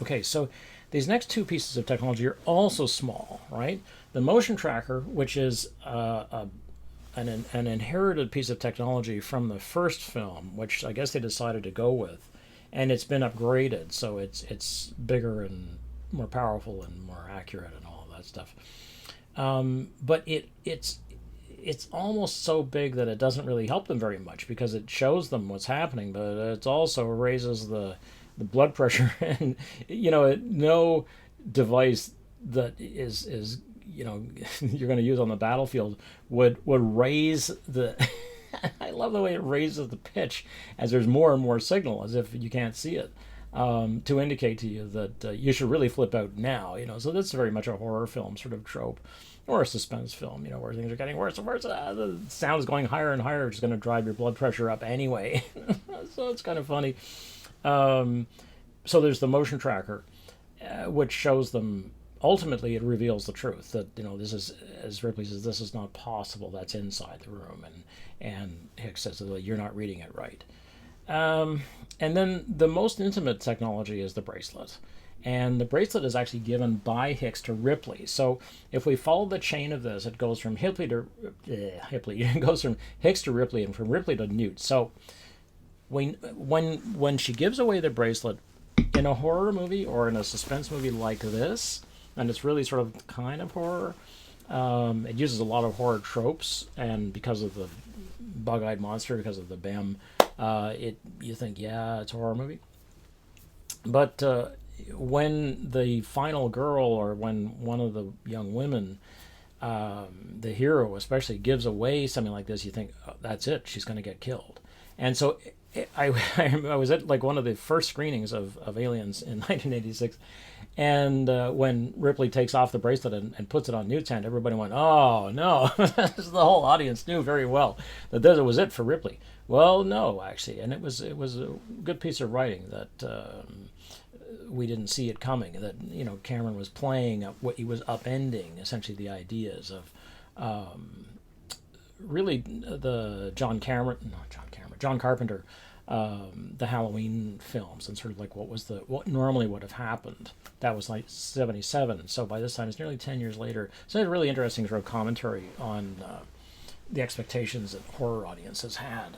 Okay, so these next two pieces of technology are also small, right? The motion tracker, which is an inherited piece of technology from the first film, which I guess they decided to go with, and it's been upgraded, so it's bigger and more powerful and more accurate and all of that stuff. But it's almost so big that it doesn't really help them very much because it shows them what's happening, but it also raises the blood pressure, and no device that is you're going to use on the battlefield would raise the I love the way it raises the pitch as there's more and more signal, as if you can't see it, to indicate to you that you should really flip out now. So this is very much a horror film sort of trope, or a suspense film, where things are getting worse and worse. The sound is going higher and higher, which is going to drive your blood pressure up anyway. So it's kind of funny. So there's the motion tracker, which shows them. Ultimately, it reveals the truth that this is, as Ripley says, this is not possible. That's inside the room, and Hicks says, well, you're not reading it right. And then the most intimate technology is the bracelet. And the bracelet is actually given by Hicks to Ripley. So if we follow the chain of this, it goes from it goes from Hicks to Ripley, and from Ripley to Newt. So when she gives away the bracelet in a horror movie or in a suspense movie like this, and it's really sort of kind of horror, it uses a lot of horror tropes, and because of the bug-eyed monster, because of the BEM, you think, yeah, it's a horror movie. But when the final girl, or when one of the young women, the hero especially, gives away something like this, you think, oh, that's it, she's going to get killed. And so I was at like one of the first screenings of Aliens in 1986, and when Ripley takes off the bracelet and puts it on Newt's hand, everybody went, "Oh no!" The whole audience knew very well that this was it for Ripley. Well, no, actually, and it was a good piece of writing that we didn't see it coming. That Cameron was playing up what he was upending, essentially the ideas of really the John Carpenter, the Halloween films, and sort of like what normally would have happened. That was like 1977. So by this time, it's nearly 10 years later. So it's a really interesting sort of commentary on the expectations that horror audiences had.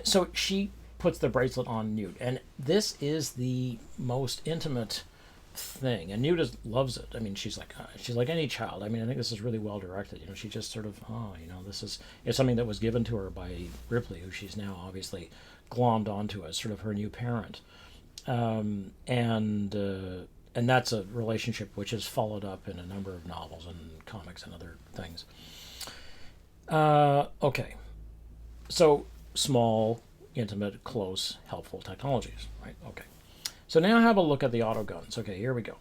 So she puts the bracelet on Newt, and this is the most intimate thing, and Newt loves it. I mean, she's like any child. I mean, I think this is really well directed. She just sort of, this is something that was given to her by Ripley, who she's now obviously glommed onto as sort of her new parent, and that's a relationship which is followed up in a number of novels and comics and other things. Okay, so small, intimate, close, helpful technologies, right? Okay. So now have a look at the auto guns. Okay, here we go.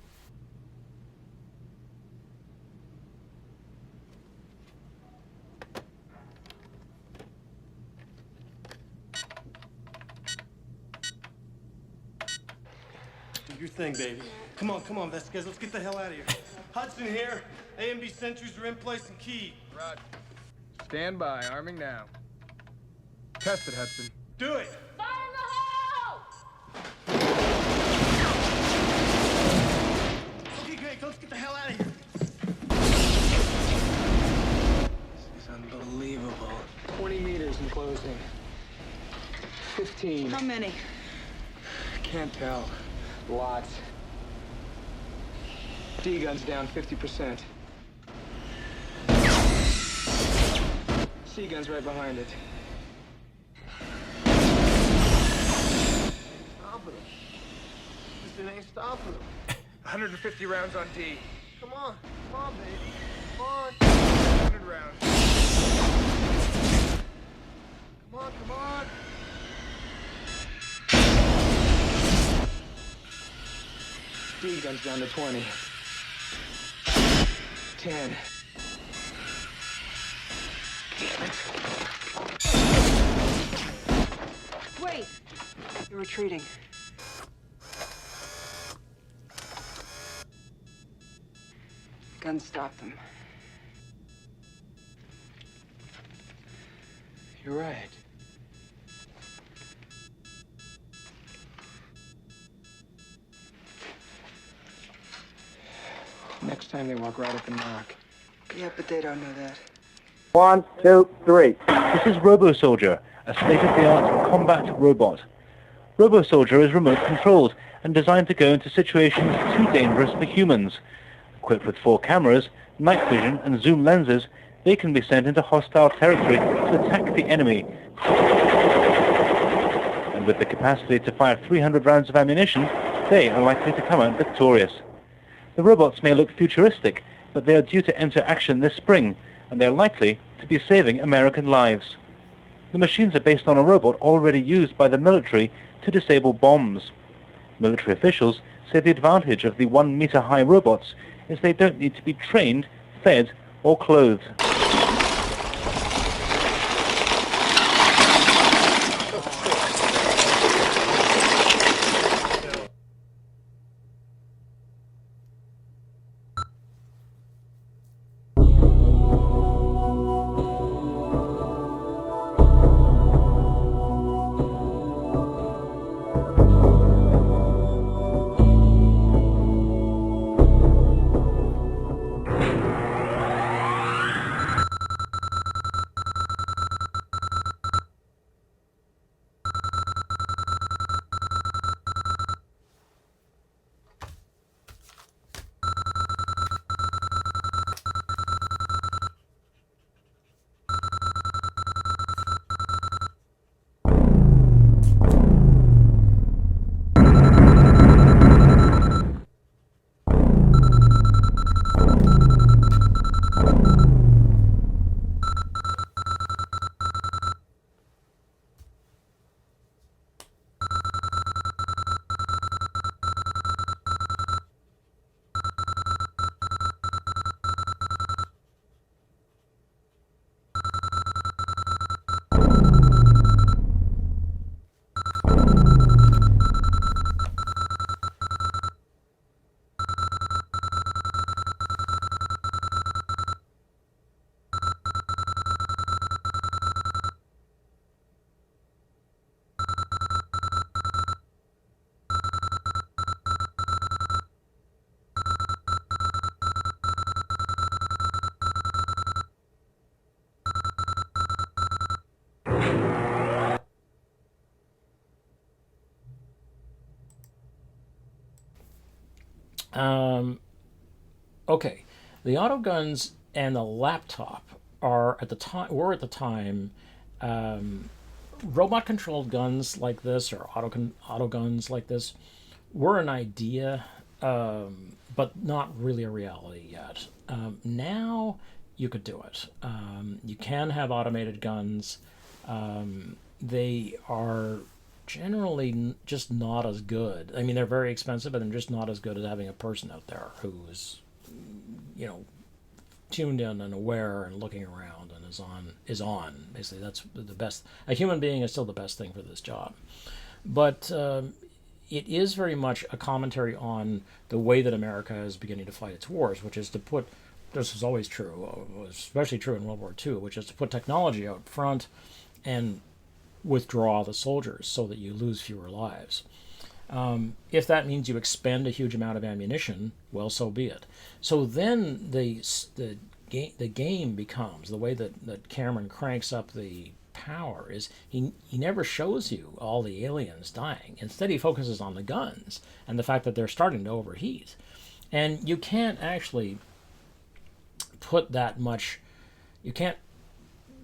Do your thing, baby. Come on, Vasquez. Let's get the hell out of here. Hudson here. A and B sentries are in place and keyed. Roger. Stand by. Arming now. Test it, Hudson. Do it. Fire in the hole! Okay, great. Let's get the hell out of here. This is unbelievable. 20 meters in closing. 15. How many? Can't tell. Lots. D gun's down 50%. C gun's right behind it. Stopping him. This ain't stopping him. 150 rounds on D. Come on, baby. Come on. 100 rounds. Come on. D gun's down to 20. 10. Wait! You're retreating. Guns stop them. You're right. time they walk right up and knock. Yeah, but they don't know that. 1, 2, 3. This is Robo-Soldier, a state-of-the-art combat robot. Robo-Soldier is remote-controlled and designed to go into situations too dangerous for humans. Equipped with 4 cameras, night vision and zoom lenses, they can be sent into hostile territory to attack the enemy. And with the capacity to fire 300 rounds of ammunition, they are likely to come out victorious. The robots may look futuristic, but they are due to enter action this spring, and they are likely to be saving American lives. The machines are based on a robot already used by the military to disable bombs. Military officials say the advantage of the 1-meter-high robots is they don't need to be trained, fed, or clothed. Okay, the autoguns and the laptop are at the time were at the time robot controlled guns like this or auto guns like this were an idea, but not really a reality yet. Now you could do it. You can have automated guns. They are generally just not as good. I mean, they're very expensive, but they're just not as good as having a person out there who's, tuned in and aware and looking around and is on. Basically, that's the best. A human being is still the best thing for this job. But it is very much a commentary on the way that America is beginning to fight its wars, which is to put, this is always true, especially true in World War II, which is to put technology out front and withdraw the soldiers so that you lose fewer lives. If that means you expend a huge amount of ammunition, well, so be it. So then the game becomes, the way that Cameron cranks up the power is he never shows you all the aliens dying. Instead, he focuses on the guns and the fact that they're starting to overheat. And you can't actually put that much, you can't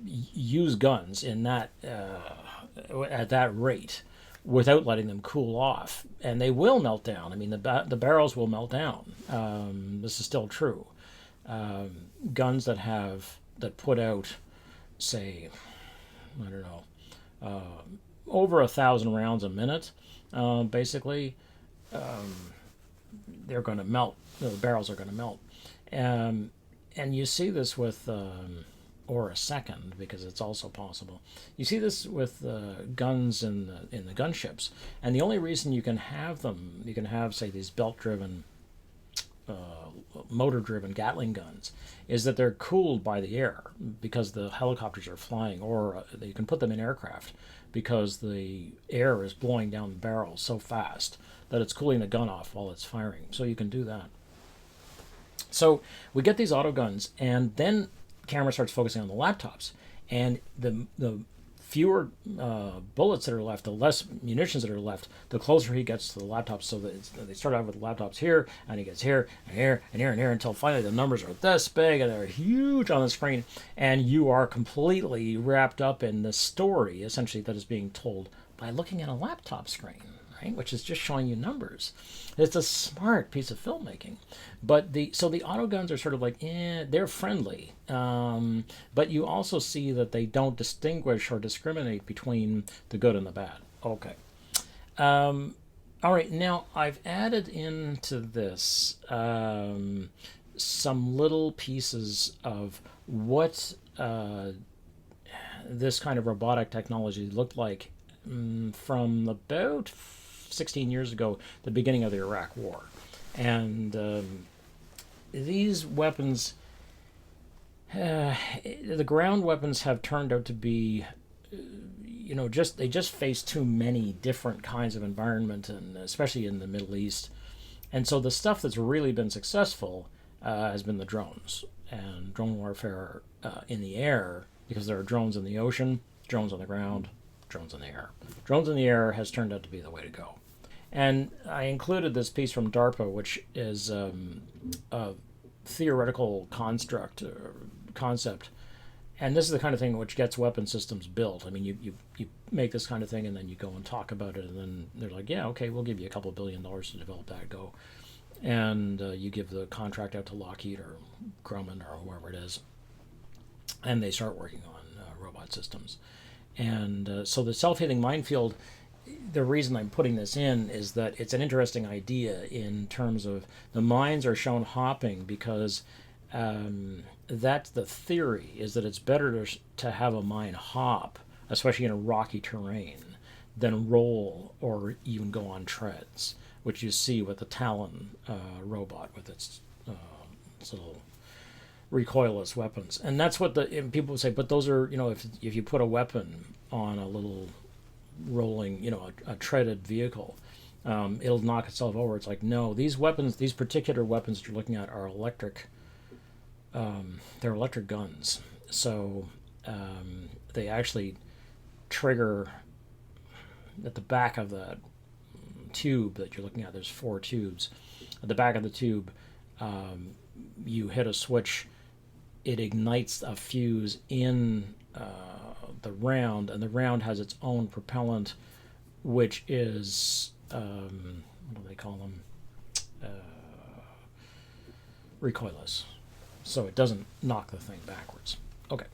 use guns in that at that rate without letting them cool off, and they will melt down. I mean, the barrels will melt down. This is still true. Guns that put out, say, I don't know, over 1,000 rounds a minute, basically, they're going to melt. The barrels are going to melt, and you see this with. Or a second, because it's also possible. You see this with guns in the gunships, and the only reason you can have them, you can have, say, these belt-driven, motor-driven Gatling guns, is that they're cooled by the air because the helicopters are flying, or you can put them in aircraft because the air is blowing down the barrels so fast that it's cooling the gun off while it's firing. So you can do that. So we get these auto guns, and then camera starts focusing on the laptops, and the fewer bullets that are left, the less munitions that are left, the closer he gets to the laptops. So that they start out with the laptops here, and he gets here and here and here and here until finally the numbers are this big and they're huge on the screen, and you are completely wrapped up in the story essentially that is being told by looking at a laptop screen, right? Which is just showing you numbers. It's a smart piece of filmmaking. But the auto guns are sort of like, they're friendly. But you also see that they don't distinguish or discriminate between the good and the bad. Okay. All right, now I've added into this some little pieces of what this kind of robotic technology looked like from about 16 years ago, the beginning of the Iraq War. And these weapons, the ground weapons have turned out to be, they just face too many different kinds of environment, and especially in the Middle East. And so the stuff that's really been successful has been the drones and drone warfare in the air, because there are drones in the ocean, drones on the ground, drones in the air. Drones in the air has turned out to be the way to go. And I included this piece from DARPA, which is a theoretical concept. And this is the kind of thing which gets weapon systems built. I mean, you make this kind of thing, and then you go and talk about it, and then they're like, yeah, okay, we'll give you $2 billion to develop that. Go. And you give the contract out to Lockheed or Grumman or whoever it is, and they start working on robot systems. And so the self-healing minefield, the reason I'm putting this in is that it's an interesting idea in terms of the mines are shown hopping, because that's the theory, is that it's better to have a mine hop, especially in a rocky terrain, than roll or even go on treads, which you see with the Talon robot with its little recoilless weapons. And that's what people say, but those are, if you put a weapon on a little rolling, a treaded vehicle, it'll knock itself over. It's like, no, these particular weapons that you're looking at are electric. They're electric guns. So they actually trigger at the back of the tube that you're looking at. There's 4 tubes. At the back of the tube, you hit a switch, it ignites a fuse in the round, and the round has its own propellant, which is what do they call them? Recoilless, so it doesn't knock the thing backwards. Okay.